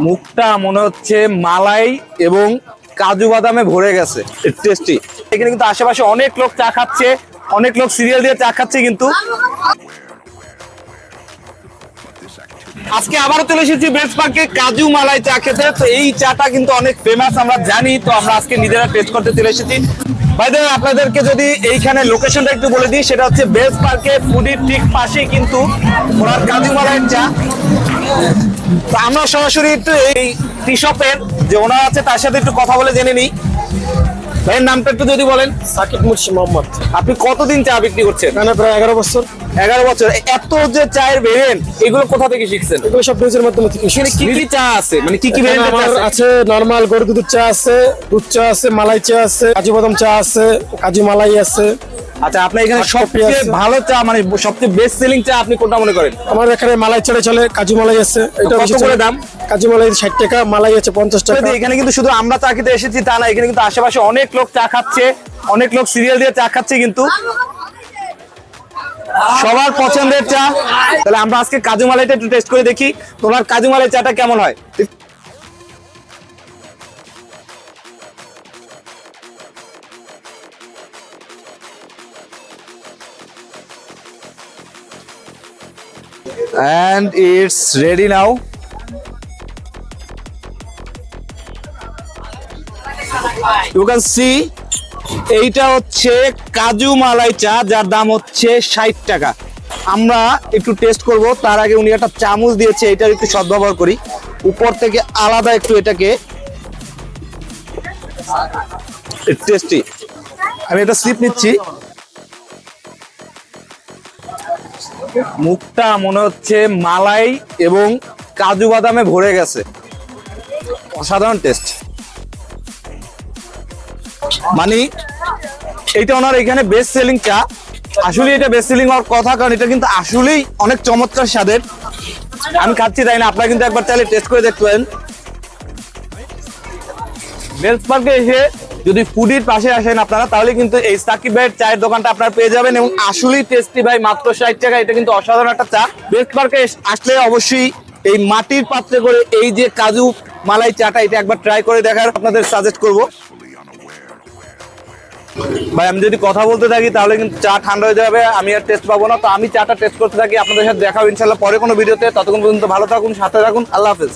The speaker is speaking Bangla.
মুখটা মনে হচ্ছে মালাই এবং কাজু বাদামে ভরে গেছে, টেস্টি। এখানে কিন্তু আশেপাশে অনেক লোক চা খাচ্ছে, অনেক লোক সিরিয়াল দিয়ে চা খাচ্ছে। কিন্তু আজকে আবারও চলে এসেছি বেস্ট পার্কে কাজু মালাই চা খেতে। তো এই চাটা কিন্তু অনেক ফেমাস আমরা জানি, তো আমরা আজকে নিজেরা টেস্ট করতে চলে এসেছি। ভাই আপনাদেরকে যদি এইখানে লোকেশনটা একটু বলে দিই, সেটা হচ্ছে বেস্ট পার্কে ফুডির ঠিক পাশেই কিন্তু ওনার কাজু মালাইয়ের চা। তো আমরা সরাসরি একটু এই টি শপের যে ওনার আছে তার সাথে একটু কথা বলে জেনে নিই। ভাইয়ের নামটা একটু যদি বলেন। সাকিব মুর্শি মোহাম্মদ। আপনি কতদিন চা বিক্রি করছেন? এখানে প্রায় 11 বছর। 11 বছর। এত যে চায়ের ভেরিয়েন্ট, এগুলো কোথা থেকে শিখছেন? এগুলো সব নিউজের মাধ্যমে থেকে এখানে কি কি চা আছে, মানে কি কি ভেরিয়েন্ট আছে? নরমাল গরুর দুধের চা আছে, দুধ চা আছে, মালাই চা আছে, কাজু বাদাম চা আছে, কাজু মালাই আছে। আচ্ছা, আপনার এখানে সবচেয়ে ভালো চা মানে সবচেয়ে বেস্ট সেলিং চা আপনি কোনটা মনে করেন? আমার এখানে মালাই চা চলে, কাজু মালাই আছে। এটা কত করে দাম? কাজু মালাই 60 টাকা, মালাই আছে 50 টাকা। এখানে কিন্তু শুধু আমরা চা খেতে এসেছি তা না, এখানে কিন্তু আশেপাশে অনেক লোক চা খাচ্ছে, অনেক লোক সিরিয়াল দিয়ে চা খাচ্ছে। কিন্তু সবার পছন্দের চা। তাহলে আমরা আজকে কাজু মালাইটা একটু টেস্ট করে দেখি তোমার কাজু মালাই চাটা কেমন হয়। And it's ready now. You can see এইটা হচ্ছে কাজু মালাই চা, যার দাম হচ্ছে 60 টাকা। আমরা একটু টেস্ট করব, তার আগে উনি একটা চামচ দিয়েছে, এটার একটু সদ্ব্যবহার করি। উপর থেকে আলাদা একটু এটাকে টেস্টি। আমি এটা সিপ নিচ্ছি। মুখটা মনে হচ্ছে মালাই এবং কাজু বাদামে ভরে গেছে, অসাধারণ টেস্ট। মানে এইটা ওনার এখানে বেস্ট সেলিং চা। আসলে এটা বেস্ট সেলিং হওয়ার কথা, কারণ এটা কিন্তু আসলেই অনেক চমৎকার স্বাদের। আমি খাচ্ছি তাই না, আপনারা কিন্তু একবার চাইলে টেস্ট করে দেখতে পারেন। বেস্ট পার্কে এসে যদি ফুডির পাশে আসেন আপনারা, তাহলে কিন্তু এই সাকিব ভাইয়ের চায়ের দোকানটা আপনারা পেয়ে যাবেন, এবং আসলেই টেস্টি ভাই, মাত্র 60 টাকা। এটা কিন্তু অসাধারণ একটা চা। বেস্ট পার্কে আসলে অবশ্যই এই মাটির পাত্রে করে এই যে কাজু মালাই চাটা, এটা একবার ট্রাই করে দেখার আপনাদের সাজেস্ট করবো। ভাই আমি যদি কথা বলতে থাকি তাহলে কিন্তু চা ঠান্ডা হয়ে যাবে, আমি আর টেস্ট পাবো না। তো আমি চাটা টেস্ট করতে থাকি, আপনাদের সাথে দেখা হবে ইনশাল্লাহ পরে কোনো ভিডিওতে। ততক্ষণ পর্যন্ত ভালো থাকুন, সাথে থাকুন। আল্লাহ হাফেজ।